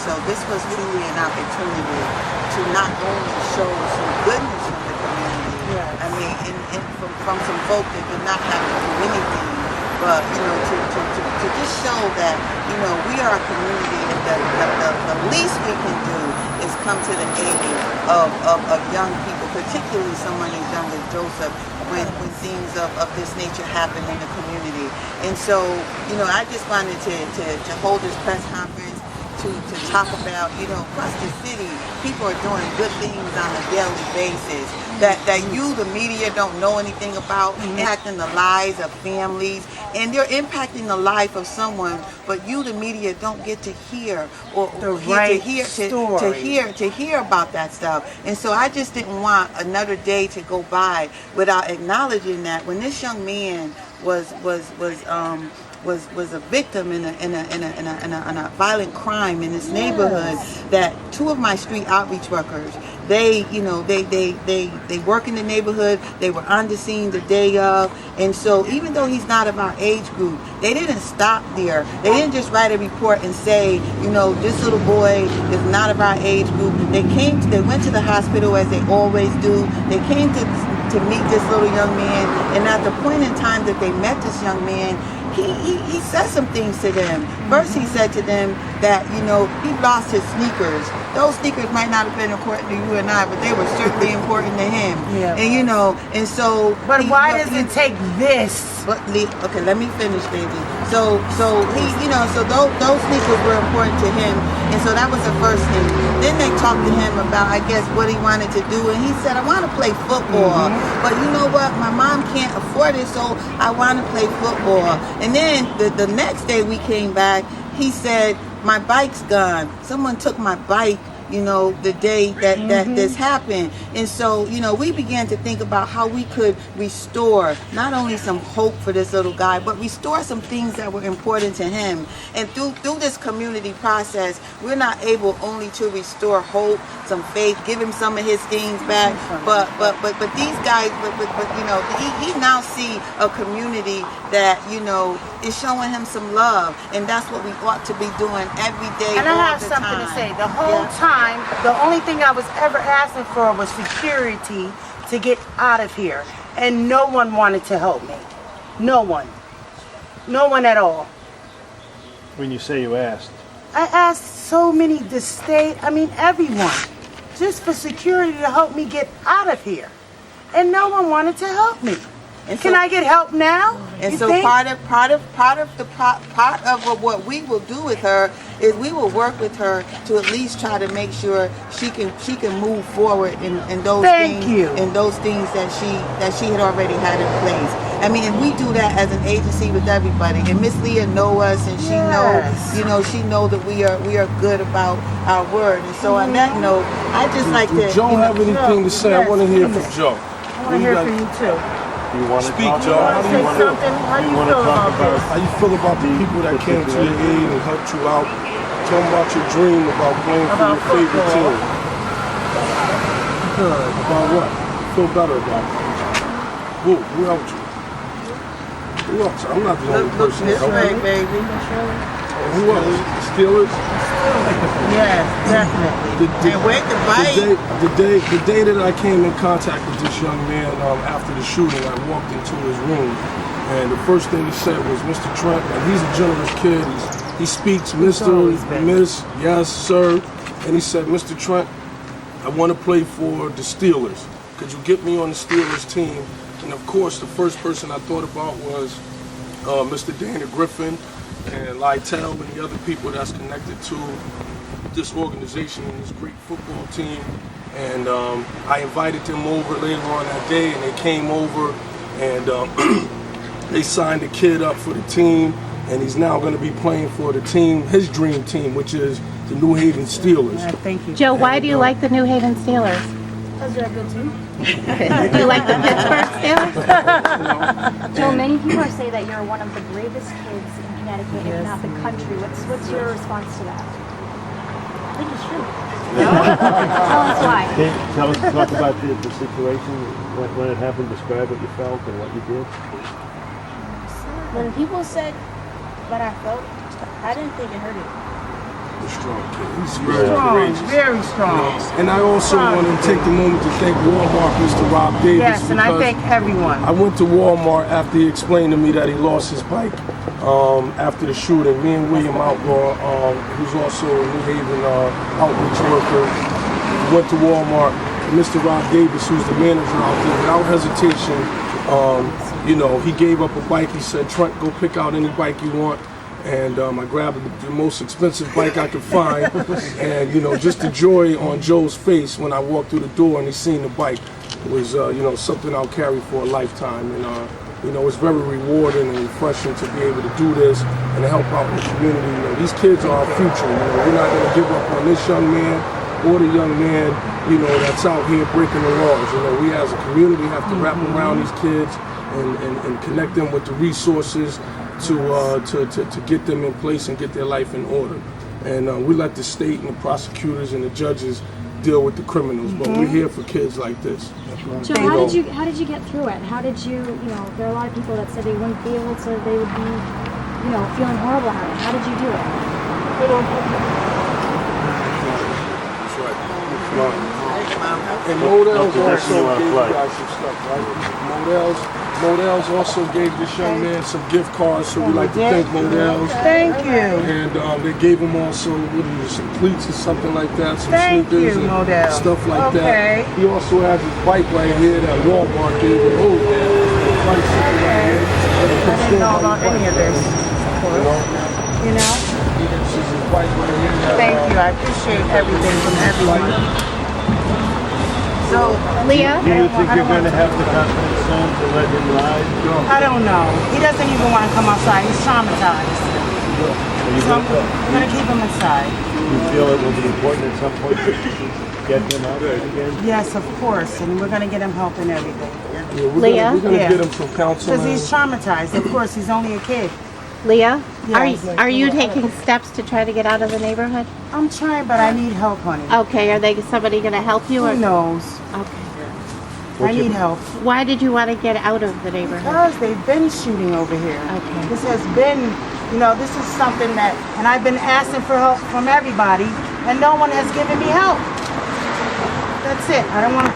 so this was truly an opportunity to not only show some goodness from the community, I mean, from some folk that did not have to do anything, but to just show that we are a community, and the least we can do is come to the aid of young people, particularly someone as young as Joseph, when things of this nature happen in the community. And so, I just wanted to hold this press conference to talk about, across the city, people are doing good things on a daily basis that you, the media, don't know anything about, impacting the lives of families, and they're impacting the life of someone, but you, the media, don't get to hear to hear about that stuff. And so I just didn't want another day to go by without acknowledging that when this young man was a victim in a violent crime in this neighborhood, that two of my street outreach workers, they work in the neighborhood, they were on the scene the day of, and so even though he's not of our age group, they didn't stop there. They didn't just write a report and say, this little boy is not of our age group. They went to the hospital, as they always do. They came to meet this little young man, and at the point in time that they met this young man, he said some things to them. First, he said to them that, he lost his sneakers. Those sneakers might not have been important to you and I, but they were certainly important to him. Yeah. And, and so... But why does it take this? Okay, let me finish, baby. So he, so those sneakers were important to him. And so that was the first thing. Then they talked to him about, I guess, what he wanted to do. And he said, I want to play football. But you know what? My mom can't afford it, so I want to play football. And then the next day we came back, he said, my bike's gone. Someone took my bike, the day that this happened. And so, we began to think about how we could restore not only some hope for this little guy, but restore some things that were important to him. And through this community process, we're not able only to restore hope, some faith, give him some of his things back, but these guys, he now see a community that, is showing him some love, and that's what we ought to be doing every day. And I have something to say. The whole time, the only thing I was ever asking for was security to get out of here, and no one wanted to help me. No one at all. When you say you asked, I asked so many, the state, everyone, just for security to help me get out of here, and no one wanted to help me. And can I get help now? And so part of what we will do with her is we will work with her to at least try to make sure she can move forward in those things that she had already had in place. And we do that as an agency with everybody. And Miss Leah know us, and she she know that we are good about our word. And so on that note, I just like to. Does Joe have anything to say? Yes, I want to hear from Joe. I want to hear from you too. do you want to speak, talk Joe? about How do you feel about this? How you feel about the people that came to your aid and helped you out? Tell them about your dream about playing for your favorite team. Good. About what? Feel better about it. Who helped you? Who else? I'm not the only person that helped you. Baby. Who else? The Steelers? Yes, definitely. And wait the bite. The day that I came in contact with this young man after the shooting, I walked into his room, and the first thing he said was, "Mr. Trent," and he's a generous kid. He speaks, Mr., Miss, yes, sir. And he said, "Mr. Trent, I want to play for the Steelers. Could you get me on the Steelers team?" And of course, the first person I thought about was Mr. Dana Griffin and Lytel and the other people that's connected to this organization and this great football team. And I invited them over later on that day, and they came over, and they signed the kid up for the team, and he's now going to be playing for the team, his dream team, which is the New Haven Steelers. Thank you. Joe, why do you like the New Haven Steelers? Because they're a good team. Do you like the Pittsburgh Steelers? Joe, many people say that you're one of the bravest kids in Connecticut, if not the country. What's your response to that? I think it's true. Tell us why. Talk about the situation when it happened. Describe what you felt and what you did. When people said what I felt, I didn't think it hurted. a strong kid. He's very Strong, courageous. very strong. And I also want to take the moment to thank Walmart, Mr. Rob Davis. Yes, and I because thank everyone. I went to Walmart after he explained to me that he lost his bike after the shooting. Me and William Outlaw, who's also a New Haven outreach worker, went to Walmart. Mr. Rob Davis, who's the manager out there, without hesitation, you know, he gave up a bike. He said, Trent, go pick out any bike you want. And I grabbed the most expensive bike I could find. And, you know, just the joy on Joe's face when I walked through the door and he seen the bike was, you know, something I'll carry for a lifetime. And, you know, it's very rewarding and refreshing to be able to do this and to help out in the community. You know, these kids are our future. You know, we're not going to give up on this young man or the young man, you know, that's out here breaking the laws. You know, we as a community have to wrap around these kids and connect them with the resources to get them in place and get their life in order. And we let the state and the prosecutors and the judges deal with the criminals, but we're here for kids like this. Joe, how did you get through it? How did you know, there are a lot of people that said they wouldn't be able to, they would be, you know, feeling horrible about it. How did you do it? That's right. And Modell's also gave you guys some stuff, right? Modell's also gave this young man some gift cards, so we like to thank Modell's. Thank you. And they gave him also some cleats or something like that, some Thank sneakers you, and Modell. stuff like Okay. that. He also has his bike right here that Walmart gave him. Oh, man. I didn't know about any of this. You know? This is his bike right here. Thank you. I appreciate everything from everyone. So, Leah? Do you think you're going to have to contact son to let him ride? I don't know. He doesn't even want to come outside. He's traumatized. So I'm going to keep him inside. You feel it will be important at some point to get him out again? Yes, of course. And we're going to get him help and everything. Yeah, we're Leah? gonna Yeah. get him some counseling. Because he's traumatized. Of course, he's only a kid. Leah? Yes. Are you taking steps to try to get out of the neighborhood? I'm trying, but I need help, honey. Okay, are they somebody going to help you? Who knows? Okay. I need help. Why did you want to get out of the neighborhood? Because they've been shooting over here. Okay. This has been, you know, this is something that, and I've been asking for help from everybody, and no one has given me help. That's it. I don't want to